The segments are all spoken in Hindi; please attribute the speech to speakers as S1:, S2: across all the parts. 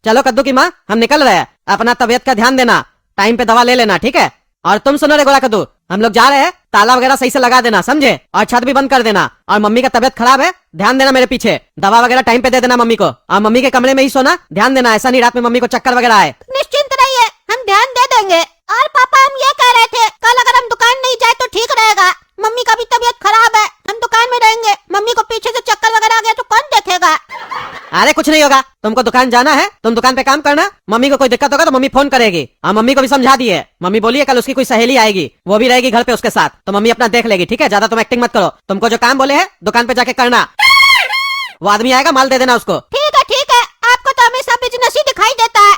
S1: चलो कद्दू की माँ, हम निकल रहे हैं। अपना तबीयत का ध्यान देना, टाइम पे दवा ले लेना, ठीक है? और तुम सुनो रे गोला कद्दू, हम लोग जा रहे हैं, ताला वगैरह सही से लगा देना, समझे? और छत भी बंद कर देना। और मम्मी का तबीयत खराब है, ध्यान देना मेरे पीछे। दवा वगैरह टाइम पे दे देना मम्मी को। और मम्मी के कमरे में ही सोना, ध्यान देना, ऐसा नहीं रात में मम्मी को चक्कर वगैरह आए।
S2: निश्चिंत रहिए, हम ध्यान दे देंगे। और पापा, हम ये कह रहे थे, कल अगर हम दुकान नहीं जाए तो ठीक रहेगा। मम्मी का भी तबीयत खराब है, हम दुकान में रहेंगे। मम्मी को पीछे से चक्कर वगैरह आ गया तो कौन देखेगा?
S1: अरे कुछ नहीं होगा, तुमको दुकान जाना है, तुम दुकान पे काम करना। मम्मी को कोई दिक्कत होगा तो मम्मी फोन करेगी। और मम्मी को भी समझा दिए, मम्मी बोली है कल उसकी कोई सहेली आएगी, वो भी रहेगी घर पे उसके साथ, तो मम्मी अपना देख लेगी, ठीक है? ज्यादा तुम एक्टिंग मत करो। तुमको जो काम बोले है दुकान पे जाके करना। वो आदमी आएगा, माल दे देना उसको।
S2: ठीक है, आपको तो हमेशा बिजनेस ही दिखाई देता है।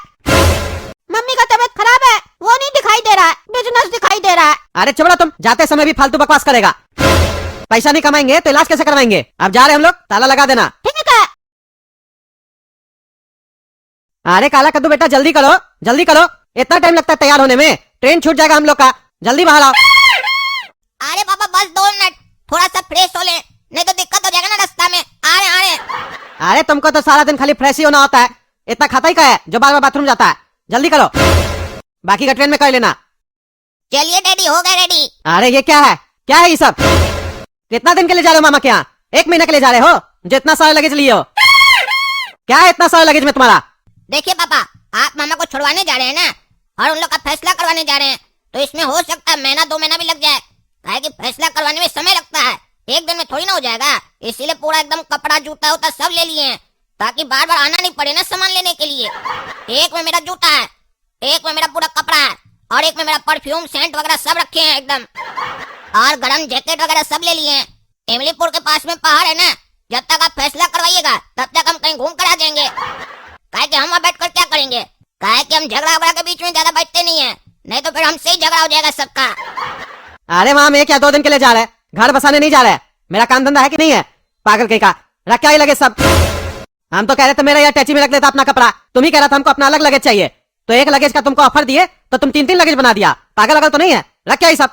S2: मम्मी का तबीयत खराब है, वो नहीं दिखाई दे रहा है, बिजनेस दिखाई दे रहा है।
S1: अरे चबड़ा, तुम जाते समय भी फालतू बकवास करेगा। पैसा नहीं कमाएंगे तो इलाज कैसे करवाएंगे? अब जा रहे हम लोग, ताला लगा देना।
S2: ठीक है।
S1: अरे काला कद्दू बेटा, जल्दी करो, जल्दी करो, इतना टाइम लगता है तैयार होने में, ट्रेन छूट जाएगा हम लोग का। जल्दी बाहर आओ।
S2: अरे पापा, बस 2 मिनट, थोड़ा सा फ्रेश हो ले, नहीं तो दिक्कत हो जाएगा ना रास्ता में। आ रहे।
S1: अरे तुमको तो सारा दिन खाली फ्रेश ही होना होता है, इतना खाता ही क्या है जो बार बार बाथरूम जाता है? जल्दी करो, बाकी का ट्रेन में कर लेना।
S2: चलिए डैडी, हो गए रेडी।
S1: अरे ये क्या है, क्या है ये सब? कितना दिन के लिए जा रहे हो मामा के यहाँ? 1 महीने के लिए जा रहे हो जो इतना सारा लगेज लिए हो? क्या है इतना सारा लगेज में तुम्हारा?
S2: देखिए पापा, आप मामा को छुड़वाने जा रहे हैं ना, और उन लोग का फैसला करवाने जा रहे हैं, तो इसमें हो सकता है महीना 2 महीना भी लग जाए। काहे कि फैसला करवाने में समय लगता है, एक दिन में थोड़ी ना हो जाएगा। इसीलिए पूरा एकदम कपड़ा जूता होता सब ले लिए हैं, ताकि बार बार आना नहीं पड़े ना सामान लेने के लिए। एक में मेरा जूता है, एक में मेरा पूरा कपड़ा है, और एक में मेरा परफ्यूम सेंट वगैरह सब रखे हैं एकदम, और गर्म जैकेट वगैरह सब ले लिए हैं। इमलीपुर के पास में पहाड़ है ना, जब तक आप फैसला करवाइएगा तब तक हम कहीं घूम कर आ जाएंगे। काहे कि हम वहाँ बैठ कर क्या करेंगे? काहे कि हम झगड़ा वगड़ा के बीच में ज्यादा बैठते नहीं है, नहीं तो फिर हमसे ही झगड़ा हो जाएगा सबका।
S1: अरे माम, ये क्या 2 दिन के लिए जा रहे हैं? घर बसाने नहीं जा रहे? मेरा काम धंधा है कि नहीं है? पागल के का रख क्या ही लगे सब। हम तो कह रहे थे मेरा यार टैची में रख देता अपना कपड़ा, तुम ही कह रहा था हमको अपना अलग लगेज चाहिए, तो एक लगेज का तुमको ऑफर दिए तो तुम 3-3 लगेज बना दिया। पागल अगल तो नहीं है? रख क्या ही सब।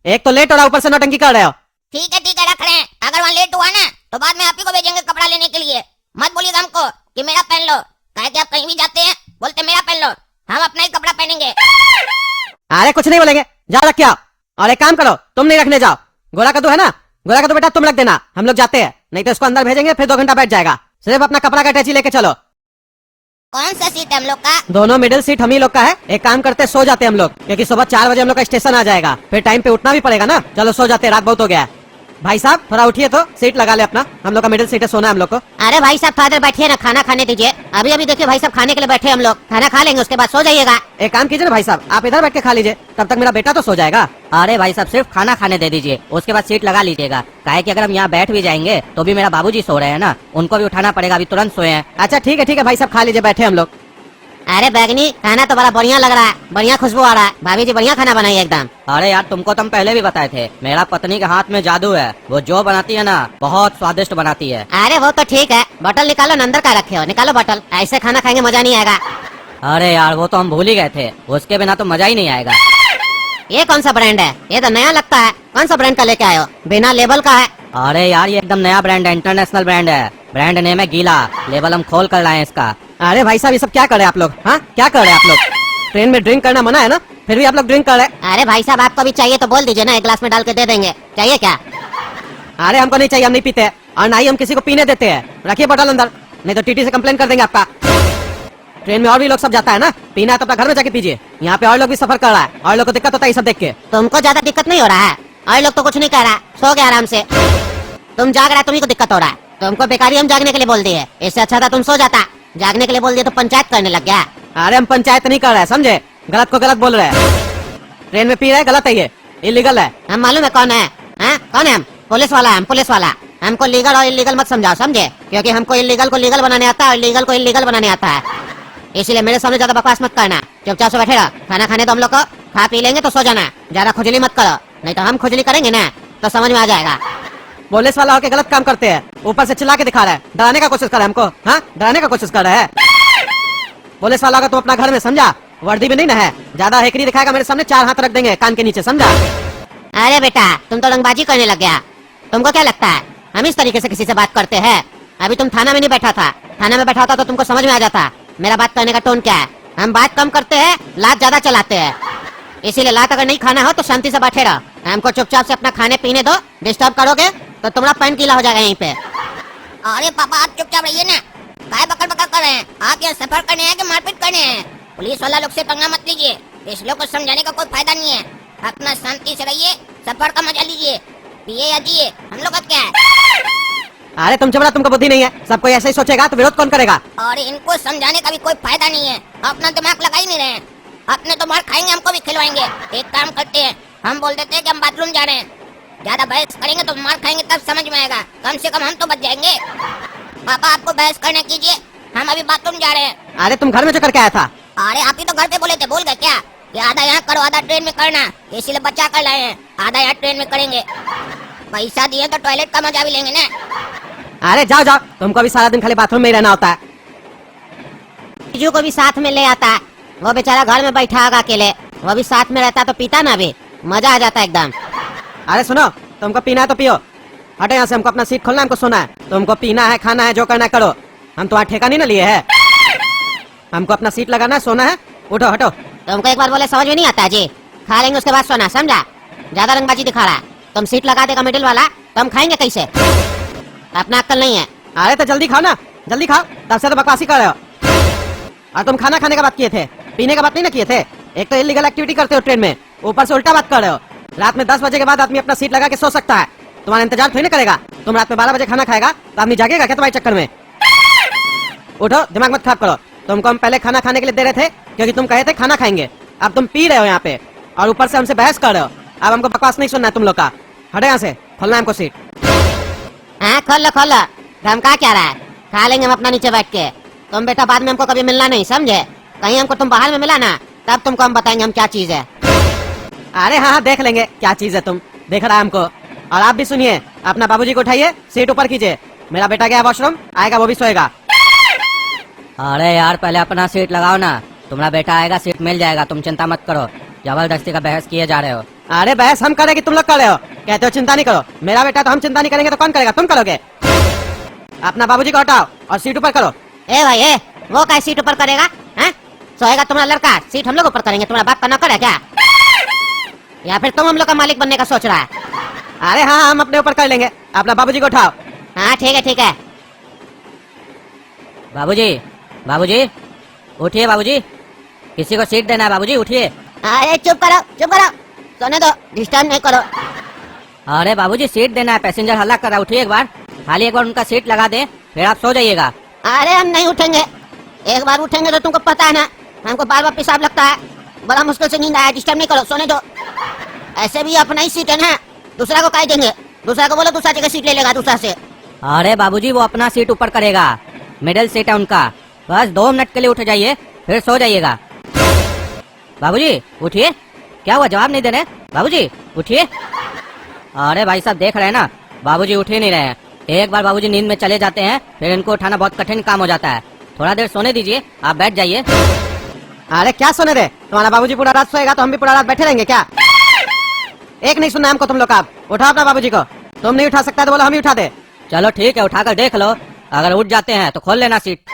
S1: एक तो लेट हो रहा, ऊपर से नौटंकी कर रहे हो।
S2: ठीक है, रख रहे हैं। अगर वहाँ लेट हुआ ना तो बाद में आप ही को भेजेंगे कपड़ा लेने के लिए। मत बोलिएगा हमको कि मेरा पहन लो, काहे कि आप कहीं भी जाते हैं बोलते मेरा पहन लो, हम अपना ही कपड़ा पहनेंगे।
S1: अरे कुछ नहीं बोलेंगे, जाओ रख के आओ। और एक काम करो, तुम नहीं रखने जाओ, गोला कद्दू है ना, गोला कद्दू बेटा तुम रख देना, हम लोग जाते हैं, नहीं तो इसको अंदर भेजेंगे फिर 2 घंटा बैठ जाएगा। सिर्फ अपना कपड़ा का टैची लेके चलो।
S2: कौन सा सीट है हम लोग का?
S1: दोनों मिडिल सीट हम ही लोग का है। एक काम करते, सो जाते हम लोग, क्योंकि सुबह 4 बजे हम लोग का स्टेशन आ जाएगा, फिर टाइम पे उठना भी पड़ेगा ना। चलो सो जाते, रात बहुत हो गया है। भाई साहब थोड़ा उठिए तो, सीट लगा ले अपना, हम लोग का मिडिल सीट है, सोना है हम लोग को।
S2: अरे भाई साहब थोड़ा देर बैठिए ना, खाना खाने दीजिए। अभी देखिए भाई साहब खाने के लिए बैठे हम लोग, खाना खा लेंगे उसके बाद सो जाइएगा।
S1: एक काम कीजिए ना भाई साहब, आप इधर बैठ के खा लीजिए, तब तक मेरा बेटा तो सो जाएगा।
S3: अरे भाई साहब सिर्फ खाना खाने दे दीजिए, उसके बाद सीट लगा लीजिएगा। काहे कि अगर हम यहाँ बैठ भी जाएंगे तो भी मेरा बाबूजी सो रहे हैं ना, उनको भी उठाना पड़ेगा, अभी तुरंत सोए हैं।
S1: अच्छा ठीक है भाई साहब, खा लीजिए, बैठे हम लोग।
S2: अरे बैगनी, खाना तो बड़ा बढ़िया लग रहा है, बढ़िया खुशबू आ रहा है। भाभी जी बढ़िया खाना बनाई एकदम।
S3: अरे यार तुमको तो हम पहले भी बताए थे, मेरा पत्नी के हाथ में जादू है, वो जो बनाती है ना बहुत स्वादिष्ट बनाती है।
S2: अरे वो तो ठीक है, बोतल निकालो, अंदर का रखे हो, निकालो बोतल, ऐसे खाना खाएंगे मजा नहीं आएगा।
S3: अरे यार वो तो हम भूल ही गए थे, उसके बिना तो मजा ही नहीं आएगा।
S2: ये कौन सा ब्रांड है? ये तो नया लगता है, कौन सा ब्रांड का लेके आए हो? बिना लेबल का है।
S3: अरे यार ये एकदम नया ब्रांड है, इंटरनेशनल ब्रांड है, ब्रांड नेम है गीला, लेबल हम खोल कर लाए हैं इसका।
S1: अरे भाई साहब ये सब क्या कर रहे हैं आप लोग? हाँ क्या कर रहे हैं आप लोग? ट्रेन में ड्रिंक करना मना है ना, फिर भी आप लोग ड्रिंक कर रहे हैं।
S2: अरे भाई साहब आपको भी चाहिए तो बोल दीजिए ना, एक गिलास में डाल के दे देंगे, चाहिए क्या?
S1: अरे हमको नहीं चाहिए, हम नहीं पीते हैं, और ना ही हम किसी को पीने देते हैं। रखिए बोतल अंदर, नहीं तो टीटी से कंप्लेन कर देंगे आपका। ट्रेन में और भी लोग सब जाता है ना, पीना है तो अपना घर में जाके पीजिए, यहाँ पे और लोग भी सफर कर रहा है, और लोग को दिक्कत होता है ये सब देख के।
S2: तुमको ज्यादा दिक्कत नहीं हो रहा है? और लोग तो कुछ नहीं कह रहा, सो गया आराम से। तुम जाग रहा है, तुम्ही को दिक्कत हो रहा है। तुमको बेकारी हम जागने के लिए बोल दिए, इससे अच्छा था तुम सो जाता। जागने के लिए बोल दिया तो पंचायत करने लग गया।
S1: अरे हम पंचायत नहीं कर रहे हैं, समझे? गलत को गलत बोल रहे हैं, ट्रेन में पी रहे हैं, गलत है ये, इलीगल है।
S2: हम मालूम है कौन है, कौन है हम? पुलिस वाला है हम, पुलिस वाला। हमको लीगल और इलीगल मत समझाओ, समझे? क्योंकि हमको इलीगल को लीगल बनाने आता है और लीगल को इलीगल बनाने आता है, इसीलिए मेरे सामने ज्यादा बकवास मत करना। चुपचाप से बैठे रहो, खाना खाने दो हम लोग को, खा पी लेंगे तो सो जाना, ज्यादा खुजली मत करो, नहीं तो हम खुजली करेंगे ना तो समझ में आ जाएगा।
S1: पुलिस वाला होके गलत काम करते हैं, ऊपर से चिल्ला के दिखा रहा है, डराने का कोशिश कर रहा है हमको। हाँ डराने का कोशिश कर रहा है। पुलिस वाला होगा तुम अपना घर में, समझा? वर्दी में नहीं ना है, ज्यादा हेकड़ी दिखाएगा मेरे सामने 4 हाथ रख देंगे कान के नीचे, समझा?
S2: अरे बेटा तुम तो रंगबाजी करने लग गया, तुमको क्या लगता है हम इस तरीके से किसी से बात करते हैं? अभी तुम थाना में नहीं बैठा था,
S1: थाने में बैठा होता तो तुमको समझ में आ जाता मेरा बात कहने का टोन क्या है। हम बात कम करते हैं, लात ज्यादा चलाते हैं, इसीलिए लात अगर नहीं खाना हो तो शांति से बैठे रहो। हमको चुपचाप से अपना खाने पीने दो, डिस्टर्ब करोगे तो तुम्हारा पैन गीला हो जाएगा यहीं पे।
S2: अरे पापा आप चुपचाप रहिए ना, काय बकर बकर कर रहे हैं? आप यहाँ सफर करने हैं कि मारपीट करने हैं? पुलिस वाला लोग से पंगा मत लीजिए, इस लोग को समझाने का कोई फायदा नहीं है। अपना शांति से रहिए, सफर का मजा लीजिए, पिए या जिए, हम लोग का क्या है।
S1: अरे तुम चबड़ा, तुमको बुद्धि नहीं है, सब कोई ऐसे ही सोचेगा तो विरोध कौन करेगा।
S2: और इनको समझाने का भी कोई फायदा नहीं है, अपना दिमाग लगा ही नहीं रहे हैं। अपने तो मार खाएंगे, हमको भी खिलवाएंगे। एक काम करते हैं, हम बोल देते हैं कि हम बाथरूम जा रहे हैं। ज्यादा बहस करेंगे तो मार खाएंगे, तब समझ में आएगा। कम से कम हम तो बच जाएंगे। पापा आपको बहस करने कीजिए, हम अभी बाथरूम जा रहे हैं।
S1: अरे तुम घर में जो करके आया था।
S2: अरे आप ही तो घर पे बोले थे, भूल गए क्या कि आधा यहाँ करो आधा ट्रेन में करना, इसीलिए बचा कर लाए हैं। आधा यहाँ ट्रेन में करेंगे, पैसा दिए तो टॉयलेट का मजा भी लेंगे ना।
S1: अरे जाओ जाओ, तुमको भी सारा दिन खाली बाथरूम में ही रहना होता है।
S3: जीजू को भी साथ में ले आता है, वो बेचारा घर में बैठा होगा अकेले, वो भी साथ में रहता तो पीता ना, भी मजा आ जाता एकदम।
S1: अरे सुनो, तुमको पीना है तो पियो, हटो यहाँ से। हमको अपना सीट खोलना है, हमको सोना है। तुमको पीना है, खाना है, जो करना है करो, हम तुम्हारा ठेका नहीं ना लिए है। हमको अपना सीट लगाना है, सोना है, उठो हटो।
S3: तुमको एक बार बोले समझ में नहीं आता जी, खा लेंगे उसके बाद सोना, समझा? ज्यादा रंगबाजी दिखा रहा है। तुम सीट लगा देगा मिडिल वाला तो हम खाएंगे कैसे? अपना अक्ल नहीं है।
S1: अरे तो जल्दी खाओ ना, जल्दी खाओ, तब से तो बकवासी कर रहे हो। और तुम खाना खाने का बात किए थे, पीने का बात नहीं ना किए थे। एक तो इलीगल एक्टिविटी करते हो ट्रेन में, ऊपर से उल्टा बात कर रहे हो। रात में 10 बजे के बाद आदमी अपना सीट लगा के सो सकता है, तुम्हारा इंतजार थोड़ी ना करेगा। तुम रात में 12 बजे खाना खाएगा तो आदमी जागेगा क्या तुम्हारे चक्कर में? उठो, दिमाग मत खराब करो। तुमको हम पहले खाना खाने के लिए दे रहे थे क्योंकि तुम कहे थे खाना खाएंगे, अब तुम पी रहे हो यहाँ पे और ऊपर से हमसे बहस कर रहे हो। अब हमको बकवास नहीं सुनना है तुम लोग का, हटो यहाँ से, खोलना है हमको सीट।
S3: हाँ खोल लो खोल लो, धमका क्या रहा है? खा लेंगे हम अपना नीचे बैठ के। तुम बेटा बाद में हमको कभी मिलना नहीं, समझे? कहीं हमको तुम बाहर में मिला ना, तब तुमको हम बताएंगे हम क्या चीज है।
S1: अरे हाँ देख लेंगे क्या चीज है, तुम देख रहा है हमको। और आप भी सुनिए, अपना बाबूजी को उठाइए, सीट ऊपर कीजिए। मेरा बेटा गया वॉशरूम, आएगा वो भी सोएगा।
S3: अरे यार पहले अपना सीट लगाओ ना, तुम्हारा बेटा आएगा, सीट मिल जाएगा, तुम चिंता मत करो। जबरदस्ती का बहस किए जा रहे हो।
S1: अरे बहस हम करें कि तुम लोग कर रहे हो? कहते हो चिंता नहीं करो, मेरा बेटा तो हम चिंता नहीं करेंगे तो कौन करेगा? तुम करोगे। अपना बाबूजी को हटाओ और सीट ऊपर करो।
S3: ए भाई ए, वो क्या सीट ऊपर करेगा? हैं? सोएगा तुम्हारा लड़का, सीट हम लोग ऊपर करेंगे? तुम्हारा बाप का नौकर है क्या? या फिर तुम हम लोग का मालिक बनने का सोच रहा है?
S1: अरे हाँ हम अपने ऊपर कर लेंगे, अपना बाबूजी को उठाओ।
S3: हाँ ठीक है ठीक है। बाबूजी बाबूजी उठिए, बाबूजी किसी को सीट देना है, बाबूजी उठिए।
S2: अरे चुप करो चुप करो, सोने दो, डिस्टर्ब नहीं करो।
S3: अरे बाबूजी सीट देना है, पैसेंजर हल्ला कर रहा है, उठिए एक बार, खाली एक बार उनका सीट लगा दे, फिर आप सो जाइएगा।
S2: अरे हम नहीं उठेंगे, एक बार उठेंगे तो तुमको पता है ना, हमको बार बार पेशाब लगता है, बड़ा मुश्किल से नींद आया। डिस्टर्ब नहीं करो, सोने दो। ऐसे भी अपना ही सीट है ना, दूसरा को काहे देंगे? दूसरा को बोलो दूसरा जगह सीट ले लेगा दूसरा से।
S3: अरे बाबूजी वो अपना सीट ऊपर करेगा, मिडिल सीट है उनका, बस 2 मिनट के लिए उठ जाइए, फिर सो जाइएगा। बाबूजी उठिए, क्या हुआ जवाब नहीं दे रहे? बाबूजी उठिए। अरे भाई साहब देख रहे हैं ना, बाबूजी उठ ही नहीं रहे हैं। एक बार बाबूजी नींद में चले जाते हैं, फिर इनको उठाना बहुत कठिन काम हो जाता है। थोड़ा देर सोने दीजिए, आप बैठ जाइए।
S1: अरे क्या सोने दे, तुम्हारा बाबूजी पूरा रात सोएगा तो हम भी पूरा रात बैठे रहेंगे क्या? एक नहीं सुनना हमको तुम लोग का। उठाओ अपना बाबूजी को, तुम नहीं उठा सकता तो बोलो हम ही उठा दे।
S3: चलो ठीक है, उठाकर देख लो, अगर उठ जाते हैं तो खोल लेना सीट।